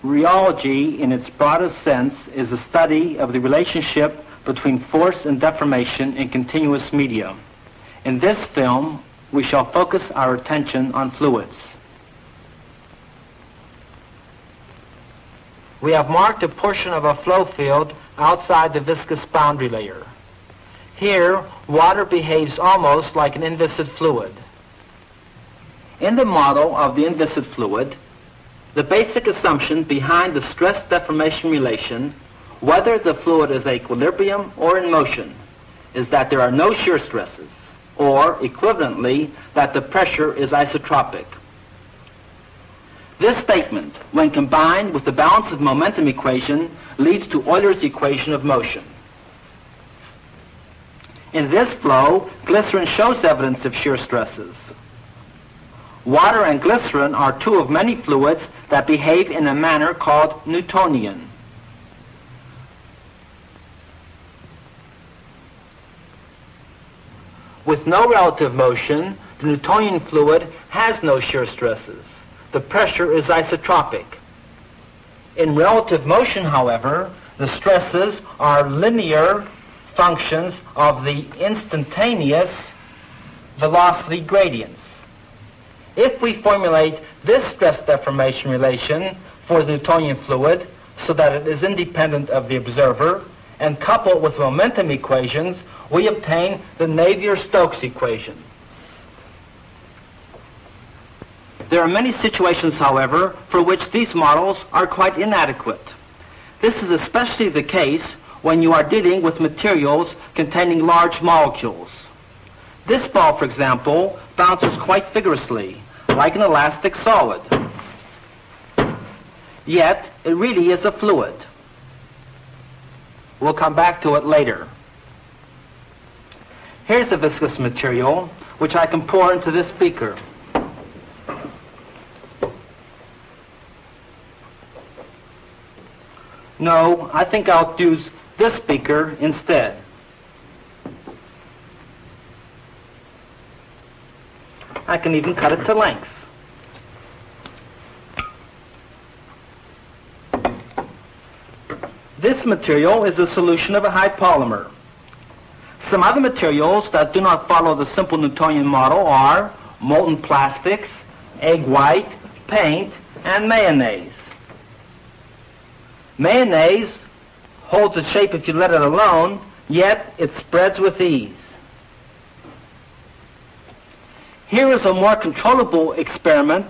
Rheology, in its broadest sense, is a study of the relationship between force and deformation in continuous media. In this film, we shall focus our attention on fluids. We have marked a portion of a flow field outside the viscous boundary layer. Here, water behaves almost like an inviscid fluid. In the model of the inviscid fluid, the basic assumption behind the stress-deformation relation, whether the fluid is equilibrium or in motion, is that there are no shear stresses, or, equivalently, that the pressure is isotropic. This statement, when combined with the balance of momentum equation, leads to Euler's equation of motion. In this flow, glycerin shows evidence of shear stresses. Water and glycerin are two of many fluids that behave in a manner called Newtonian. With no relative motion, the Newtonian fluid has no shear stresses. The pressure is isotropic. In relative motion, however, the stresses are linear functions of the instantaneous velocity gradients. If we formulate this stress-deformation relation for the Newtonian fluid so that it is independent of the observer and couple it with momentum equations, we obtain the Navier-Stokes equation. There are many situations, however, for which these models are quite inadequate. This is especially the case when you are dealing with materials containing large molecules. This ball, for example, bounces quite vigorously, like an elastic solid. Yet, it really is a fluid. We'll come back to it later. Here's a viscous material, which I can pour into this beaker. No, I think I'll use this beaker instead. I can even cut it to length. This material is a solution of a high polymer. Some other materials that do not follow the simple Newtonian model are molten plastics, egg white, paint, and mayonnaise. Mayonnaise holds its shape if you let it alone, yet it spreads with ease. Here is a more controllable experiment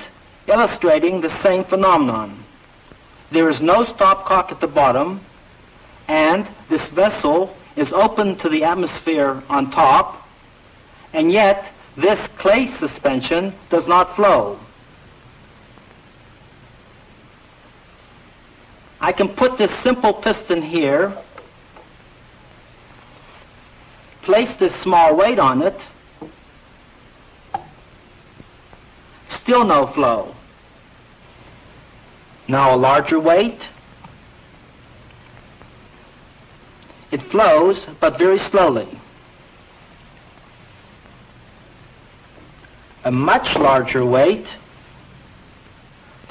illustrating the same phenomenon. There is no stopcock at the bottom, and this vessel is open to the atmosphere on top, and yet this clay suspension does not flow. I can put this simple piston here, place this small weight on it, still no flow. Now a larger weight. It flows, but very slowly. A much larger weight.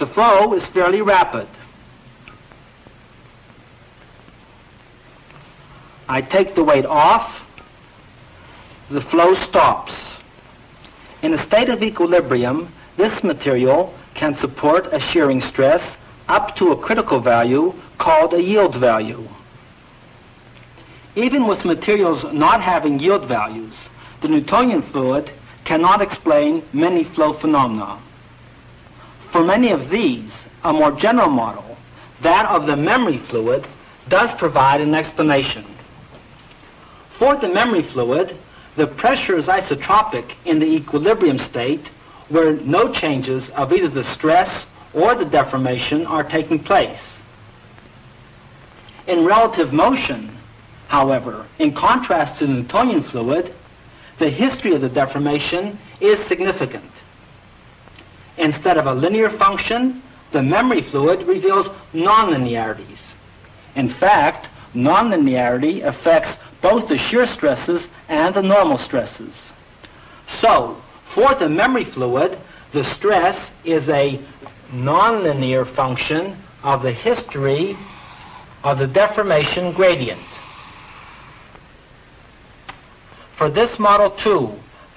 The flow is fairly rapid. I take the weight off. The flow stops. In a state of equilibrium, this material can support a shearing stress up to a critical value called a yield value. Even with materials not having yield values, the Newtonian fluid cannot explain many flow phenomena. For many of these, a more general model, that of the memory fluid, does provide an explanation. For the memory fluid, the pressure is isotropic in the equilibrium state where no changes of either the stress or the deformation are taking place. In relative motion, however, in contrast to the Newtonian fluid, the history of the deformation is significant. Instead of a linear function, the memory fluid reveals nonlinearities. In fact, nonlinearity affects both the shear stresses and the normal stresses. So, for the memory fluid, the stress is a nonlinear function of the history of the deformation gradient. For this model too,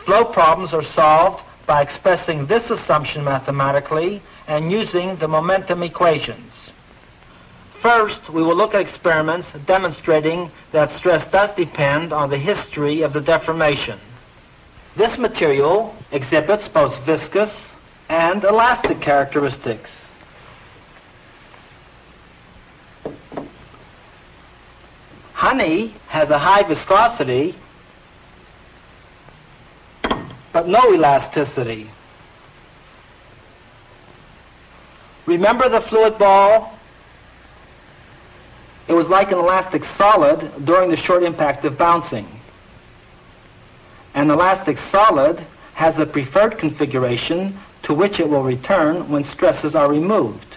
flow problems are solved by expressing this assumption mathematically and using the momentum equations. First, we will look at experiments demonstrating that stress does depend on the history of the deformation. This material exhibits both viscous and elastic characteristics. Honey has a high viscosity but no elasticity. Remember the fluid ball? It was like an elastic solid during the short impact of bouncing. An elastic solid has a preferred configuration to which it will return when stresses are removed.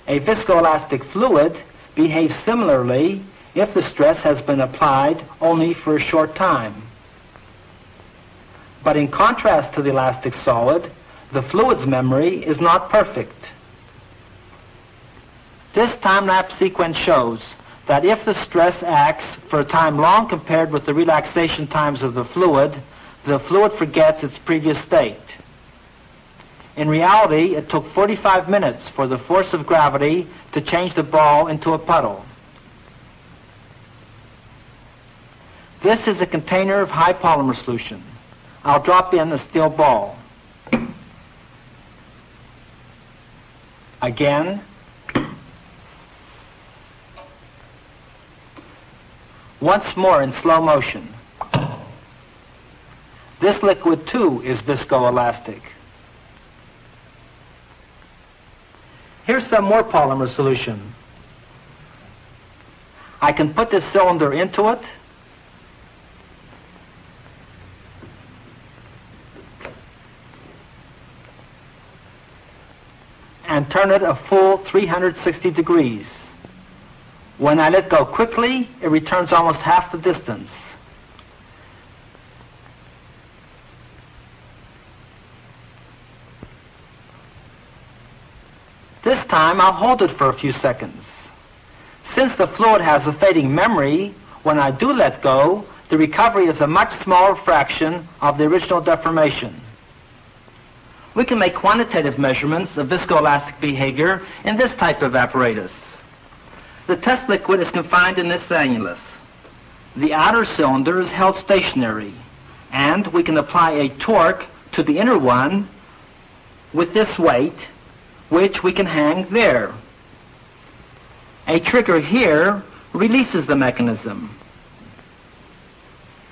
A viscoelastic fluid behaves similarly if the stress has been applied only for a short time. But in contrast to the elastic solid, the fluid's memory is not perfect. This time-lapse sequence shows that if the stress acts for a time long compared with the relaxation times of the fluid forgets its previous state. In reality, it took 45 minutes for the force of gravity to change the ball into a puddle. This is a container of high polymer solution. I'll drop in a steel ball. Again. Once more in slow motion. This liquid too is viscoelastic. Here's some more polymer solution. I can put this cylinder into it and turn it a full 360 degrees. When I let go quickly, it returns almost half the distance. This time I'll hold it for a few seconds. Since the fluid has a fading memory, when I do let go, the recovery is a much smaller fraction of the original deformation. We can make quantitative measurements of viscoelastic behavior in this type of apparatus. The test liquid is confined in this annulus. The outer cylinder is held stationary, and we can apply a torque to the inner one with this weight, which we can hang there. A trigger here releases the mechanism.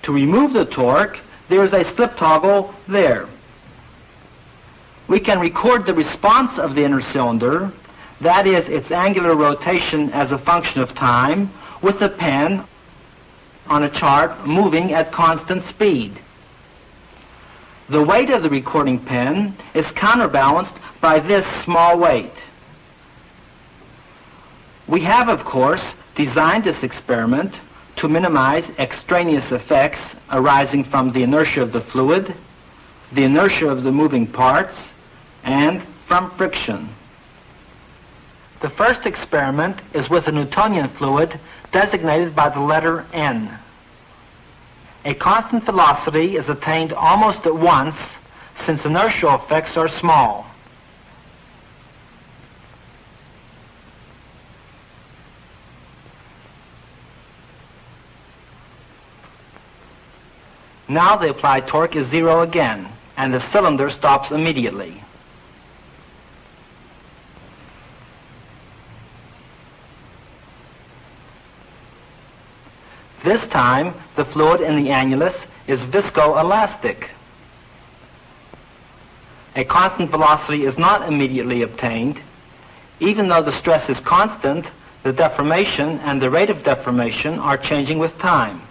To remove the torque, there is a slip toggle there. We can record the response of the inner cylinder, that is, its angular rotation as a function of time, with the pen on a chart moving at constant speed. The weight of the recording pen is counterbalanced by this small weight. We have, of course, designed this experiment to minimize extraneous effects arising from the inertia of the fluid, the inertia of the moving parts, and from friction. The first experiment is with a Newtonian fluid designated by the letter N. A constant velocity is attained almost at once since inertial effects are small. Now the applied torque is zero again, and the cylinder stops immediately. This time, the fluid in the annulus is viscoelastic. A constant velocity is not immediately obtained. Even though the stress is constant, the deformation and the rate of deformation are changing with time.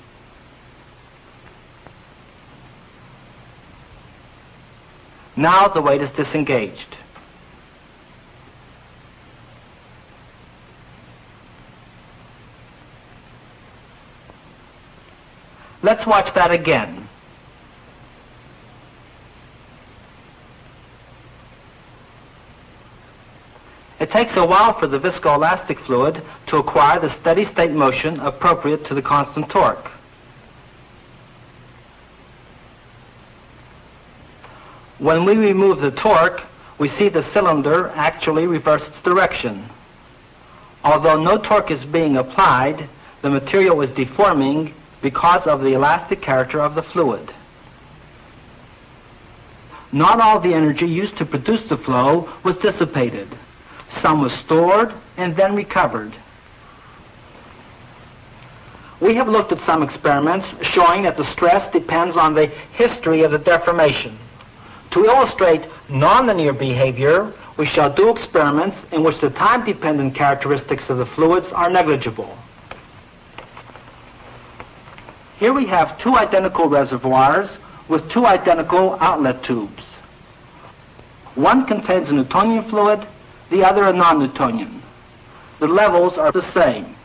Now the weight is disengaged. Let's watch that again. It takes a while for the viscoelastic fluid to acquire the steady state motion appropriate to the constant torque. When we remove the torque, we see the cylinder actually reverse its direction. Although no torque is being applied, the material is deforming because of the elastic character of the fluid. Not all the energy used to produce the flow was dissipated. Some was stored and then recovered. We have looked at some experiments showing that the stress depends on the history of the deformation. To illustrate nonlinear behavior, we shall do experiments in which the time-dependent characteristics of the fluids are negligible. Here we have two identical reservoirs with two identical outlet tubes. One contains a Newtonian fluid, the other a non-Newtonian. The levels are the same.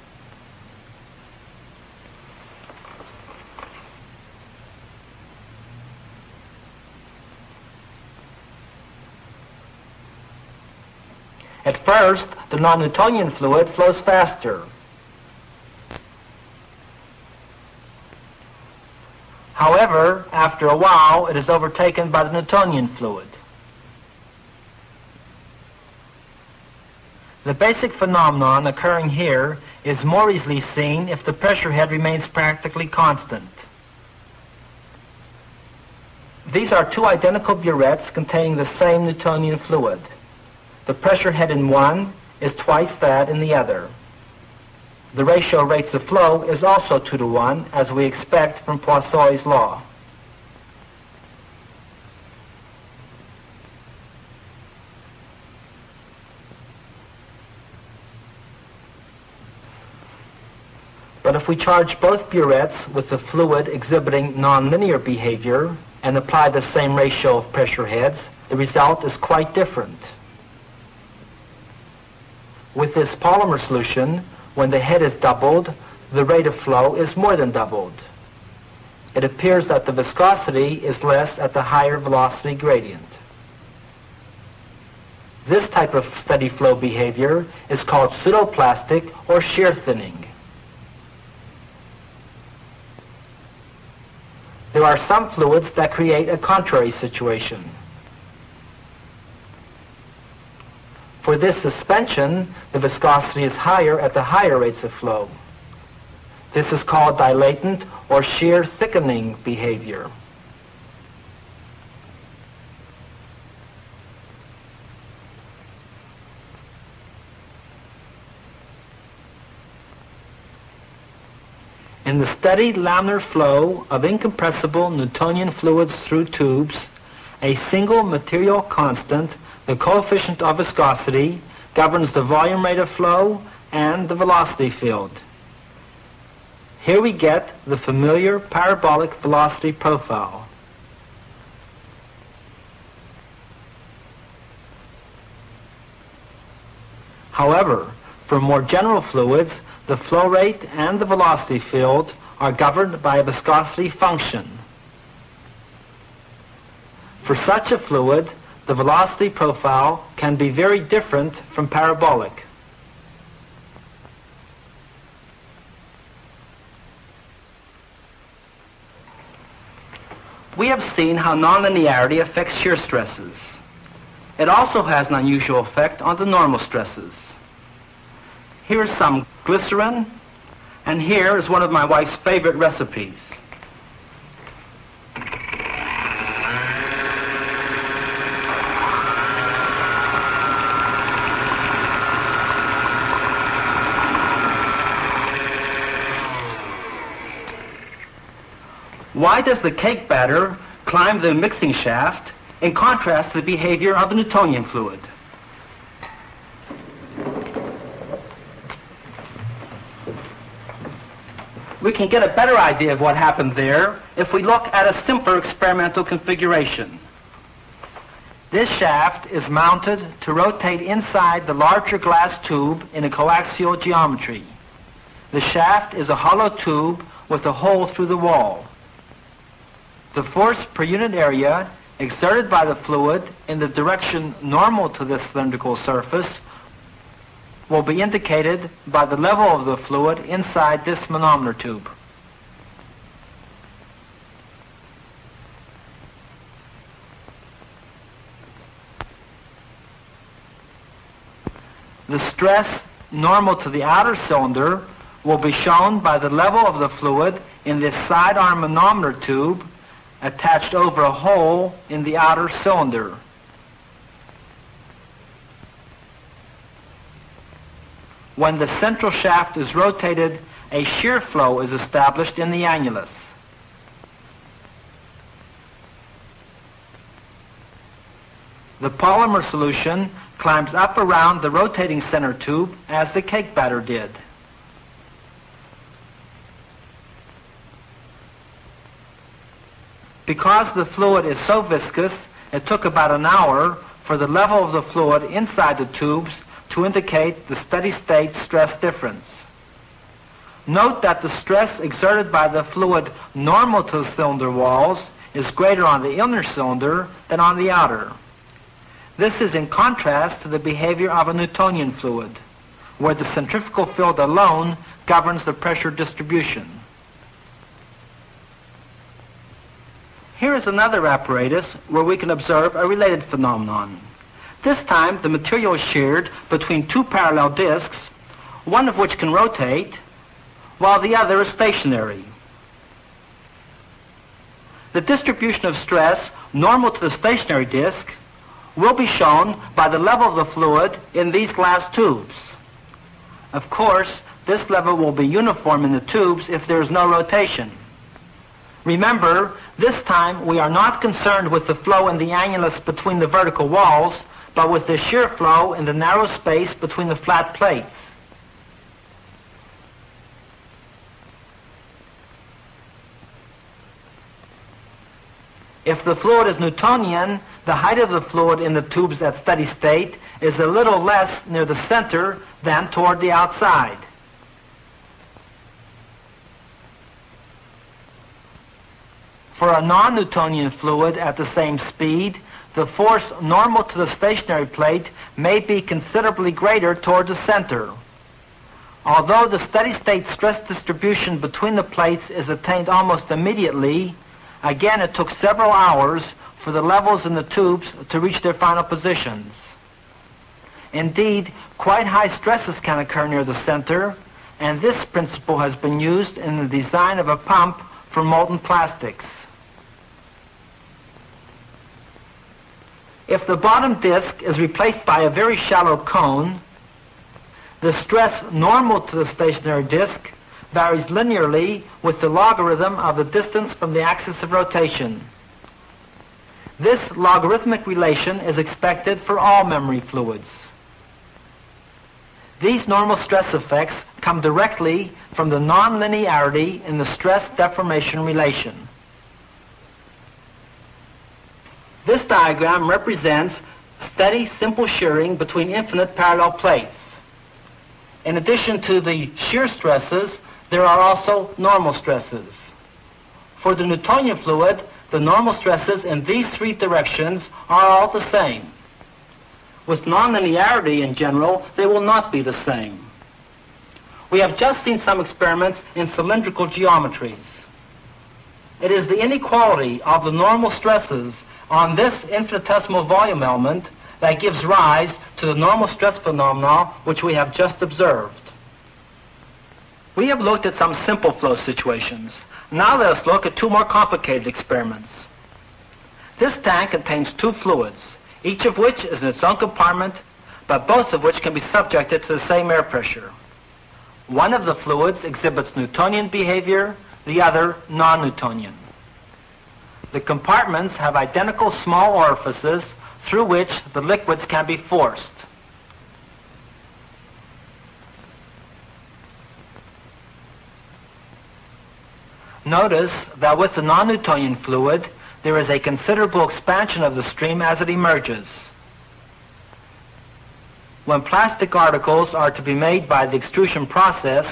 At first, the non-Newtonian fluid flows faster. However, after a while, it is overtaken by the Newtonian fluid. The basic phenomenon occurring here is more easily seen if the pressure head remains practically constant. These are two identical burettes containing the same Newtonian fluid. The pressure head in one is twice that in the other. The ratio of rates of flow is also 2-to-1, as we expect from Poisson's law. But if we charge both burettes with the fluid exhibiting nonlinear behavior and apply the same ratio of pressure heads, the result is quite different. With this polymer solution, when the head is doubled, the rate of flow is more than doubled. It appears that the viscosity is less at the higher velocity gradient. This type of steady flow behavior is called pseudoplastic or shear thinning. There are some fluids that create a contrary situation. For this suspension, the viscosity is higher at the higher rates of flow. This is called dilatant or shear thickening behavior. In the steady laminar flow of incompressible Newtonian fluids through tubes, a single material constant, the coefficient of viscosity, governs the volume rate of flow and the velocity field. Here we get the familiar parabolic velocity profile. However, for more general fluids, the flow rate and the velocity field are governed by a viscosity function. For such a fluid, the velocity profile can be very different from parabolic. We have seen how nonlinearity affects shear stresses. It also has an unusual effect on the normal stresses. Here is some glycerin, and here is one of my wife's favorite recipes. Why does the cake batter climb the mixing shaft in contrast to the behavior of the Newtonian fluid? We can get a better idea of what happened there if we look at a simpler experimental configuration. This shaft is mounted to rotate inside the larger glass tube in a coaxial geometry. The shaft is a hollow tube with a hole through the wall. The force per unit area exerted by the fluid in the direction normal to this cylindrical surface will be indicated by the level of the fluid inside this manometer tube. The stress normal to the outer cylinder will be shown by the level of the fluid in this sidearm manometer tube attached over a hole in the outer cylinder. When the central shaft is rotated, a shear flow is established in the annulus. The polymer solution climbs up around the rotating center tube as the cake batter did. Because the fluid is so viscous, it took about an hour for the level of the fluid inside the tubes to indicate the steady-state stress difference. Note that the stress exerted by the fluid normal to the cylinder walls is greater on the inner cylinder than on the outer. This is in contrast to the behavior of a Newtonian fluid, where the centrifugal field alone governs the pressure distribution. Here is another apparatus where we can observe a related phenomenon. This time, the material is sheared between two parallel discs, one of which can rotate, while the other is stationary. The distribution of stress normal to the stationary disc will be shown by the level of the fluid in these glass tubes. Of course, this level will be uniform in the tubes if there is no rotation. Remember, this time we are not concerned with the flow in the annulus between the vertical walls, but with the shear flow in the narrow space between the flat plates. If the fluid is Newtonian, the height of the fluid in the tubes at steady state is a little less near the center than toward the outside. For a non-Newtonian fluid at the same speed, the force normal to the stationary plate may be considerably greater toward the center. Although the steady-state stress distribution between the plates is attained almost immediately, again it took several hours for the levels in the tubes to reach their final positions. Indeed, quite high stresses can occur near the center, and this principle has been used in the design of a pump for molten plastics. If the bottom disc is replaced by a very shallow cone, the stress normal to the stationary disc varies linearly with the logarithm of the distance from the axis of rotation. This logarithmic relation is expected for all memory fluids. These normal stress effects come directly from the nonlinearity in the stress deformation relation. This diagram represents steady, simple shearing between infinite parallel plates. In addition to the shear stresses, there are also normal stresses. For the Newtonian fluid, the normal stresses in these three directions are all the same. With nonlinearity in general, they will not be the same. We have just seen some experiments in cylindrical geometries. It is the inequality of the normal stresses on this infinitesimal volume element that gives rise to the normal stress phenomena which we have just observed. We have looked at some simple flow situations. Now let us look at two more complicated experiments. This tank contains two fluids, each of which is in its own compartment, but both of which can be subjected to the same air pressure. One of the fluids exhibits Newtonian behavior, the other non-Newtonian. The compartments have identical small orifices through which the liquids can be forced. Notice that with the non-Newtonian fluid, there is a considerable expansion of the stream as it emerges. When plastic articles are to be made by the extrusion process,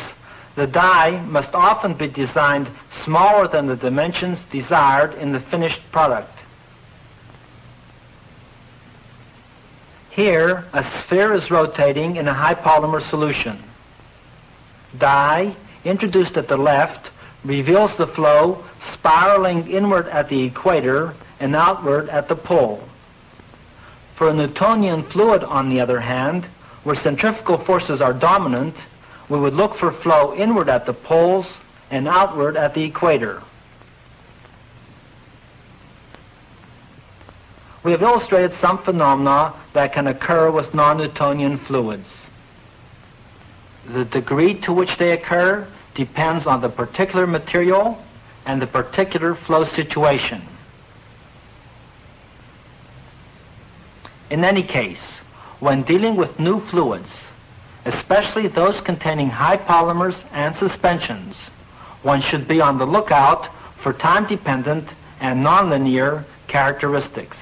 the die must often be designed smaller than the dimensions desired in the finished product. Here, a sphere is rotating in a high polymer solution. Dye, introduced at the left, reveals the flow spiraling inward at the equator and outward at the pole. For a Newtonian fluid, on the other hand, where centrifugal forces are dominant, we would look for flow inward at the poles and outward at the equator. We have illustrated some phenomena that can occur with non-Newtonian fluids. The degree to which they occur depends on the particular material and the particular flow situation. In any case, when dealing with new fluids, especially those containing high polymers and suspensions, one should be on the lookout for time-dependent and nonlinear characteristics.